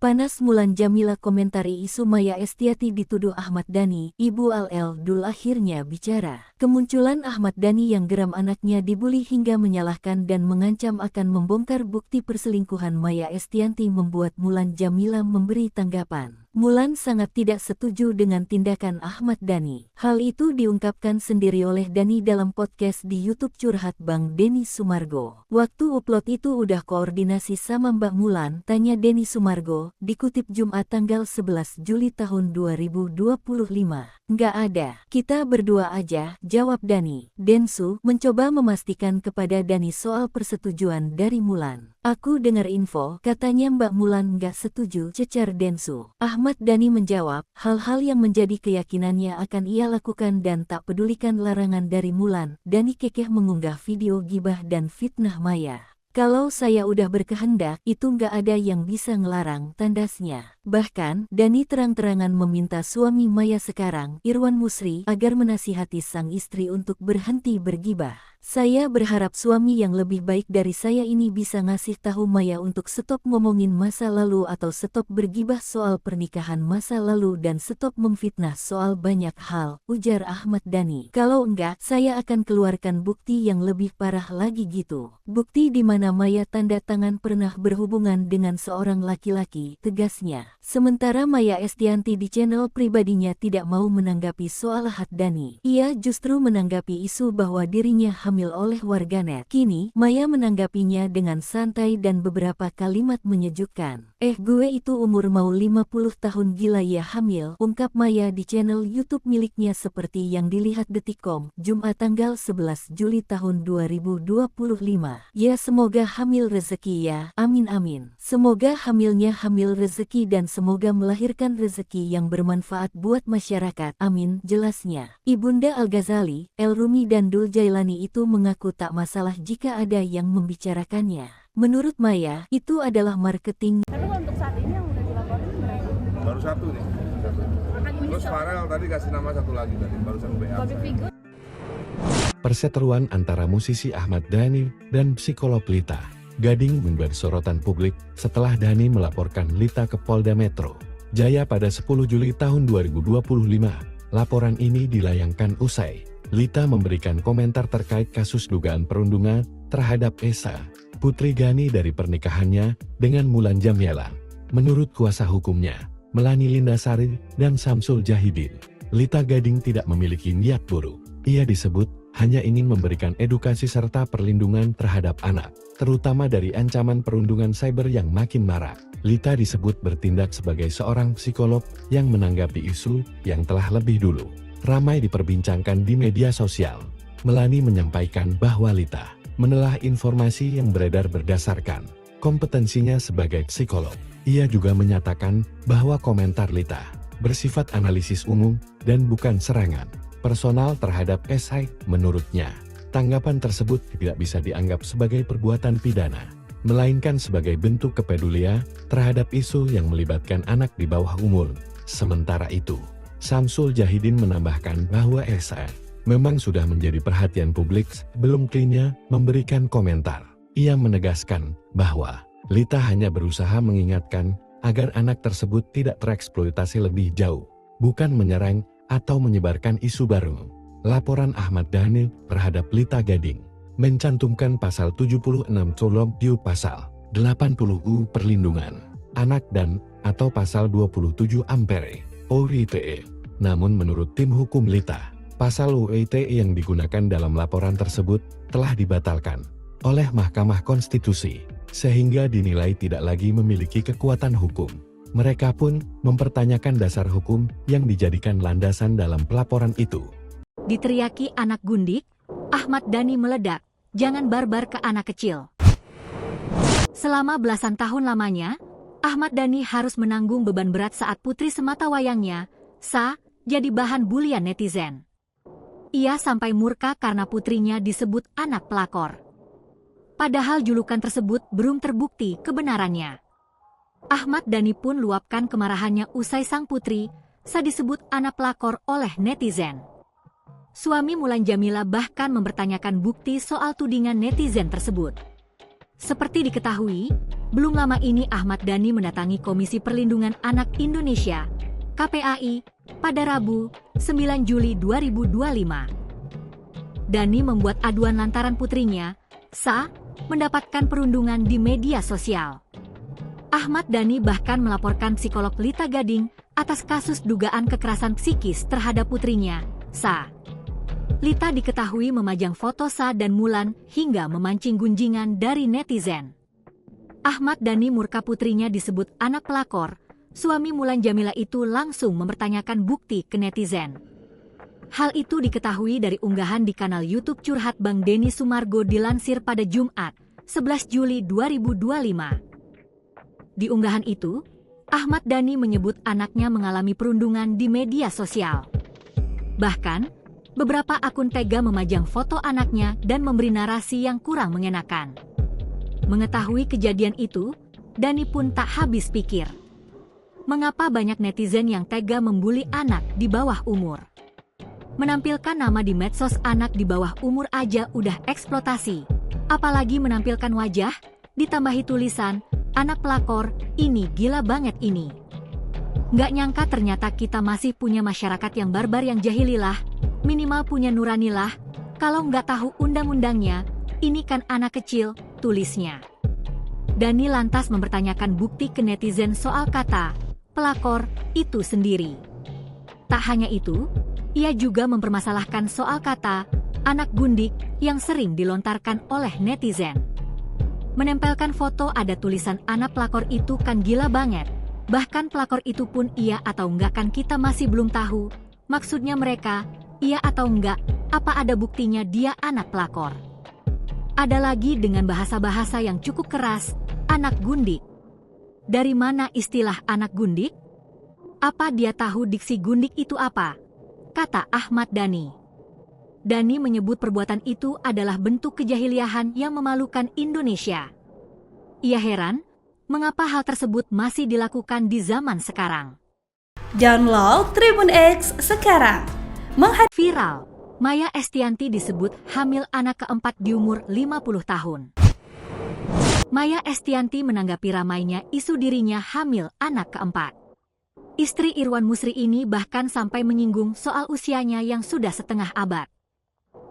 Panas Mulan Jamila komentari isu Maya Estianty dituduh Ahmad Dhani, Ibu Al Dul akhirnya bicara. Kemunculan Ahmad Dhani yang geram anaknya dibuli hingga menyalahkan dan mengancam akan membongkar bukti perselingkuhan Maya Estianty membuat Mulan Jamila memberi tanggapan. Mulan sangat tidak setuju dengan tindakan Ahmad Dhani. Hal itu diungkapkan sendiri oleh Dhani dalam podcast di YouTube Curhat Bang Denny Sumargo. Waktu upload itu udah koordinasi sama Mbak Mulan, tanya Denny Sumargo, dikutip Jumat tanggal 11 Juli tahun 2025. Nggak ada, kita berdua aja, jawab Dhani. Densu mencoba memastikan kepada Dhani soal persetujuan dari Mulan. Aku dengar info, katanya Mbak Mulan nggak setuju, cecar Densu. Ahmad Dhani menjawab, hal-hal yang menjadi keyakinannya akan ia lakukan dan tak pedulikan larangan dari Mulan. Dhani kekeh mengunggah video gibah dan fitnah Maya. Kalau saya udah berkehendak, itu nggak ada yang bisa ngelarang, tandasnya. Bahkan, Dhani terang-terangan meminta suami Maya sekarang, Irwan Musri, agar menasihati sang istri untuk berhenti bergibah. Saya berharap suami yang lebih baik dari saya ini bisa ngasih tahu Maya untuk stop ngomongin masa lalu atau stop bergibah soal pernikahan masa lalu dan stop memfitnah soal banyak hal, ujar Ahmad Dhani. Kalau enggak, saya akan keluarkan bukti yang lebih parah lagi gitu. Bukti di mana Maya tanda tangan pernah berhubungan dengan seorang laki-laki, tegasnya. Sementara Maya Estianty di channel pribadinya tidak mau menanggapi soal Ahmad Dhani. Ia justru menanggapi isu bahwa dirinya hamil oleh warganet. Kini, Maya menanggapinya dengan santai dan beberapa kalimat menyejukkan. Gue itu umur mau 50 tahun gila ya hamil, ungkap Maya di channel YouTube miliknya seperti yang dilihat Detikcom, Jumat tanggal 11 Juli tahun 2025. Ya semoga hamil rezeki ya, amin amin. Semoga hamilnya hamil rezeki dan semoga melahirkan rezeki yang bermanfaat buat masyarakat, amin, jelasnya. Ibunda Al-Ghazali, El Rumi dan Dul Jailani itu mengaku tak masalah jika ada yang membicarakannya. Menurut Maya, itu adalah marketing. Tapi kalau untuk saat ini yang udah dilaporin berapa? Baru satu nih. Terus Farel tadi kasih nama satu lagi tadi, barusan BA. Perseteruan antara musisi Ahmad Dhani dan psikolog Lita Gading membuat sorotan publik setelah Dhani melaporkan Lita ke Polda Metro Jaya pada 10 Juli tahun 2025. Laporan ini dilayangkan usai Lita memberikan komentar terkait kasus dugaan perundungan terhadap Esa, putri Ghani dari pernikahannya dengan Mulan Jamila. Menurut kuasa hukumnya, Melani Lindasari dan Samsul Jahidin, Lita Gading tidak memiliki niat buruk. Ia disebut hanya ingin memberikan edukasi serta perlindungan terhadap anak, terutama dari ancaman perundungan cyber yang makin marak. Lita disebut bertindak sebagai seorang psikolog yang menanggapi isu yang telah lebih dulu ramai diperbincangkan di media sosial. Melani menyampaikan bahwa Lita menelah informasi yang beredar berdasarkan kompetensinya sebagai psikolog. Ia juga menyatakan bahwa komentar Lita bersifat analisis umum dan bukan serangan personal terhadap SI. Menurutnya, tanggapan tersebut tidak bisa dianggap sebagai perbuatan pidana, melainkan sebagai bentuk kepedulian terhadap isu yang melibatkan anak di bawah umur. Sementara itu, Samsul Jahidin menambahkan bahwa Esa memang sudah menjadi perhatian publik sebelum dirinya memberikan komentar. Ia menegaskan bahwa Lita hanya berusaha mengingatkan agar anak tersebut tidak tereksploitasi lebih jauh, bukan menyerang atau menyebarkan isu baru. Laporan Ahmad Dhani terhadap Lita Gading mencantumkan pasal 76 colom piu pasal 80 U perlindungan anak dan atau pasal 27 Ampere UITE. Namun menurut tim hukum Lita, pasal UITE yang digunakan dalam laporan tersebut telah dibatalkan oleh Mahkamah Konstitusi, sehingga dinilai tidak lagi memiliki kekuatan hukum. Mereka pun mempertanyakan dasar hukum yang dijadikan landasan dalam pelaporan itu. Diteriaki anak gundik, Ahmad Dhani meledak, jangan barbar ke anak kecil. Selama belasan tahun lamanya, Ahmad Dhani harus menanggung beban berat saat putri sematawayangnya, Sa, jadi bahan bulian netizen. Ia sampai murka karena putrinya disebut anak pelakor. Padahal julukan tersebut belum terbukti kebenarannya. Ahmad Dhani pun luapkan kemarahannya usai sang putri, Sa disebut anak pelakor oleh netizen. Suami Mulan Jamila bahkan mempertanyakan bukti soal tudingan netizen tersebut. Seperti diketahui, Belum lama ini Ahmad Dhani mendatangi Komisi Perlindungan Anak Indonesia, KPAI, pada Rabu, 9 Juli 2025. Dhani membuat aduan lantaran putrinya, Sa, mendapatkan perundungan di media sosial. Ahmad Dhani bahkan melaporkan psikolog Lita Gading atas kasus dugaan kekerasan psikis terhadap putrinya, Sa. Lita diketahui memajang foto Sa dan Mulan hingga memancing gunjingan dari netizen. Ahmad Dhani murka putrinya disebut anak pelakor. Suami Mulan Jamila itu langsung mempertanyakan bukti ke netizen. Hal itu diketahui dari unggahan di kanal YouTube Curhat Bang Denny Sumargo dilansir pada Jumat, 11 Juli 2025. Di unggahan itu, Ahmad Dhani menyebut anaknya mengalami perundungan di media sosial. Bahkan, beberapa akun tega memajang foto anaknya dan memberi narasi yang kurang mengenakan. Mengetahui kejadian itu, Dhani pun tak habis pikir. Mengapa banyak netizen yang tega membuli anak di bawah umur? Menampilkan nama di medsos anak di bawah umur aja udah eksploitasi. Apalagi menampilkan wajah, ditambahi tulisan, anak pelakor, ini gila banget ini. Nggak nyangka ternyata kita masih punya masyarakat yang barbar yang jahililah, minimal punya nuranilah, kalau nggak tahu undang-undangnya, ini kan anak kecil, tulisnya. Dhani lantas mempertanyakan bukti ke netizen soal kata pelakor itu sendiri. Tak hanya itu, ia juga mempermasalahkan soal kata anak gundik yang sering dilontarkan oleh netizen. Menempelkan foto ada tulisan anak pelakor itu kan gila banget. Bahkan pelakor itu pun iya atau enggak kan kita masih belum tahu. Maksudnya mereka, iya atau enggak, apa ada buktinya dia anak pelakor. Ada lagi dengan bahasa-bahasa yang cukup keras, anak gundik. Dari mana istilah anak gundik? Apa dia tahu diksi gundik itu apa? Kata Ahmad Dhani. Dhani menyebut perbuatan itu adalah bentuk kejahiliahan yang memalukan Indonesia. Ia heran, mengapa hal tersebut masih dilakukan di zaman sekarang. Download Tribun X sekarang. Viral, Maya Estianty disebut hamil anak keempat di umur 50 tahun. Maya Estianty menanggapi ramainya isu dirinya hamil anak keempat. Istri Irwan Musri ini bahkan sampai menyinggung soal usianya yang sudah setengah abad.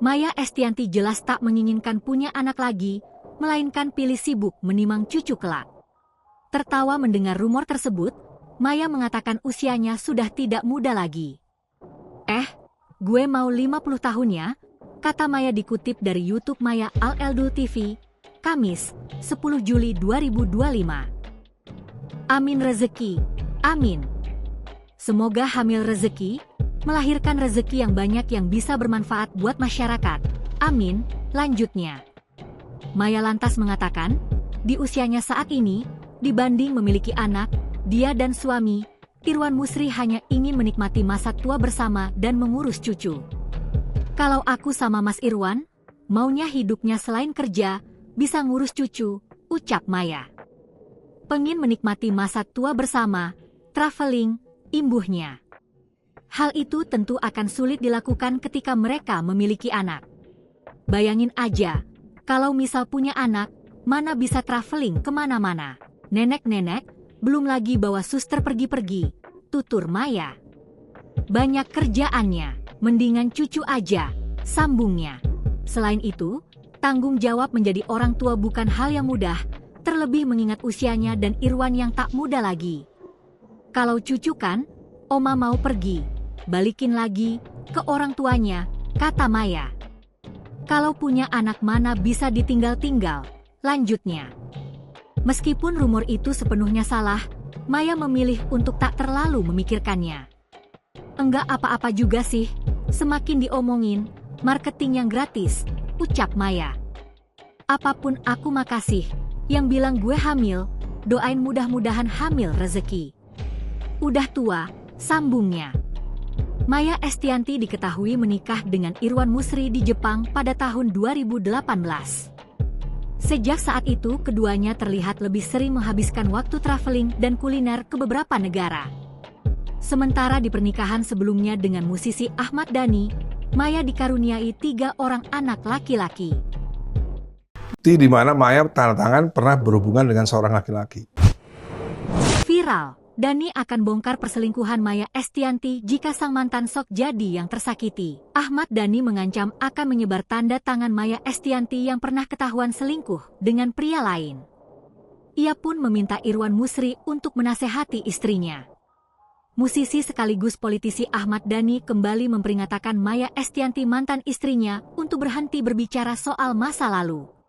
Maya Estianty jelas tak menginginkan punya anak lagi, melainkan pilih sibuk menimang cucu kelak. Tertawa mendengar rumor tersebut, Maya mengatakan usianya sudah tidak muda lagi. Gue mau 50 tahun ya, kata Maya dikutip dari YouTube Maya Al-Eldul TV, Kamis, 10 Juli 2025. Amin rezeki, amin. Semoga hamil rezeki, melahirkan rezeki yang banyak yang bisa bermanfaat buat masyarakat. Amin, lanjutnya. Maya lantas mengatakan, di usianya saat ini, dibanding memiliki anak, dia dan suami, Irwan Musri hanya ingin menikmati masa tua bersama dan mengurus cucu. Kalau aku sama Mas Irwan, maunya hidupnya selain kerja, bisa ngurus cucu, ucap Maya. Pengin menikmati masa tua bersama, traveling, imbuhnya. Hal itu tentu akan sulit dilakukan ketika mereka memiliki anak. Bayangin aja, kalau misal punya anak, mana bisa traveling kemana-mana. Nenek-nenek, belum lagi bawa suster pergi-pergi, tutur Maya. Banyak kerjaannya, mendingan cucu aja, sambungnya. Selain itu, tanggung jawab menjadi orang tua bukan hal yang mudah, terlebih mengingat usianya dan Irwan yang tak muda lagi. Kalau cucu kan, Oma mau pergi, balikin lagi ke orang tuanya, kata Maya. Kalau punya anak mana bisa ditinggal-tinggal, lanjutnya. Meskipun rumor itu sepenuhnya salah, Maya memilih untuk tak terlalu memikirkannya. Enggak apa-apa juga sih, semakin diomongin, marketing yang gratis, ucap Maya. Apapun aku makasih, yang bilang gue hamil, doain mudah-mudahan hamil rezeki. Udah tua, sambungnya. Maya Estianty diketahui menikah dengan Irwan Musri di Jepang pada tahun 2018. Sejak saat itu, keduanya terlihat lebih sering menghabiskan waktu traveling dan kuliner ke beberapa negara. Sementara di pernikahan sebelumnya dengan musisi Ahmad Dhani, Maya dikaruniai 3 orang anak laki-laki. Di mana Maya tanda tangan pernah berhubungan dengan seorang laki-laki. Viral, Dani akan bongkar perselingkuhan Maya Estianty jika sang mantan sok jadi yang tersakiti. Ahmad Dhani mengancam akan menyebar tanda tangan Maya Estianty yang pernah ketahuan selingkuh dengan pria lain. Ia pun meminta Irwan Musri untuk menasehati istrinya. Musisi sekaligus politisi Ahmad Dhani kembali memperingatkan Maya Estianty mantan istrinya untuk berhenti berbicara soal masa lalu.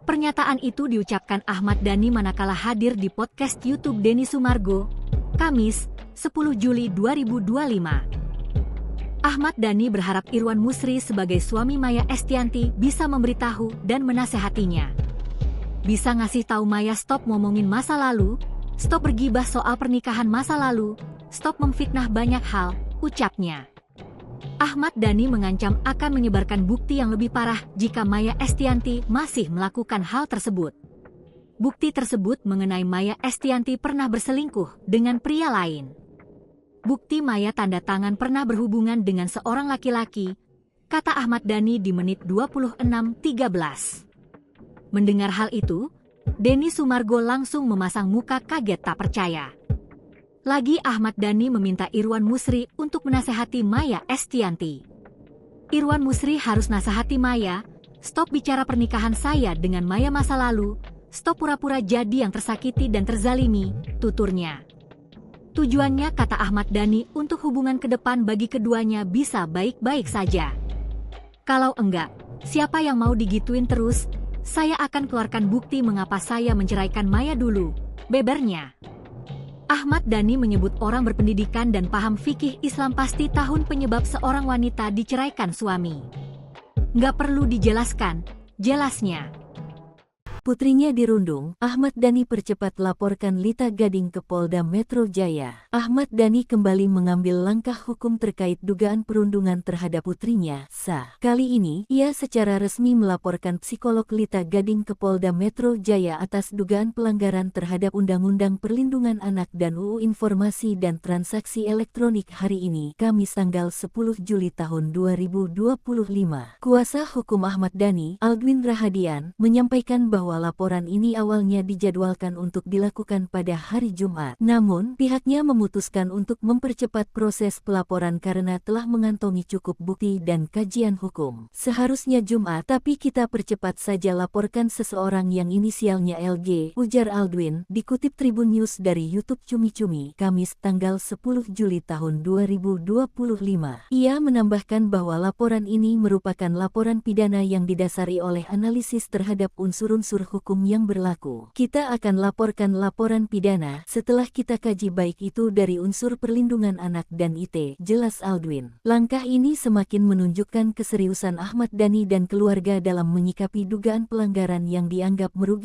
Pernyataan itu diucapkan Ahmad Dhani manakala hadir di podcast YouTube Denny Sumargo, Kamis, 10 Juli 2025. Ahmad Dhani berharap Irwan Musri sebagai suami Maya Estianty bisa memberitahu dan menasehatinya. Bisa ngasih tahu Maya stop ngomongin masa lalu, stop bergibah soal pernikahan masa lalu, stop memfitnah banyak hal, ucapnya. Ahmad Dhani mengancam akan menyebarkan bukti yang lebih parah jika Maya Estianty masih melakukan hal tersebut. Bukti tersebut mengenai Maya Estianty pernah berselingkuh dengan pria lain. Bukti Maya tanda tangan pernah berhubungan dengan seorang laki-laki, kata Ahmad Dhani di menit 26:13. Mendengar hal itu, Denny Sumargo langsung memasang muka kaget tak percaya. Lagi Ahmad Dhani meminta Irwan Musri untuk menasehati Maya Estianty. Irwan Musri harus nasihati Maya, stop bicara pernikahan saya dengan Maya masa lalu, stop pura-pura jadi yang tersakiti dan terzalimi, tuturnya. Tujuannya, kata Ahmad Dhani, untuk hubungan ke depan bagi keduanya bisa baik-baik saja. Kalau enggak, siapa yang mau digituin terus? Saya akan keluarkan bukti mengapa saya menceraikan Maya dulu, bebernya. Ahmad Dhani menyebut orang berpendidikan dan paham fikih Islam pasti tahu penyebab seorang wanita diceraikan suami. Nggak perlu dijelaskan, jelasnya. Putrinya dirundung, Ahmad Dhani percepat laporkan Lita Gading ke Polda Metro Jaya. Ahmad Dhani kembali mengambil langkah hukum terkait dugaan perundungan terhadap putrinya, Sa. Kali ini, ia secara resmi melaporkan psikolog Lita Gading ke Polda Metro Jaya atas dugaan pelanggaran terhadap Undang-Undang Perlindungan Anak dan UU Informasi dan Transaksi Elektronik hari ini, Kamis tanggal 10 Juli tahun 2025. Kuasa hukum Ahmad Dhani, Aldwin Rahadian, menyampaikan bahwa laporan ini awalnya dijadwalkan untuk dilakukan pada hari Jumat. Namun, pihaknya memutuskan untuk mempercepat proses pelaporan karena telah mengantongi cukup bukti dan kajian hukum. Seharusnya Jumat, tapi kita percepat saja laporkan seseorang yang inisialnya LG, ujar Aldwin, dikutip Tribun News dari YouTube Cumi-Cumi, Kamis tanggal 10 Juli tahun 2025. Ia menambahkan bahwa laporan ini merupakan laporan pidana yang didasari oleh analisis terhadap unsur-unsur hukum yang berlaku. Kita akan laporkan laporan pidana setelah kita kaji baik itu dari unsur perlindungan anak dan IT, jelas Aldwin. Langkah ini semakin menunjukkan keseriusan Ahmad Dhani dan keluarga dalam menyikapi dugaan pelanggaran yang dianggap merugikan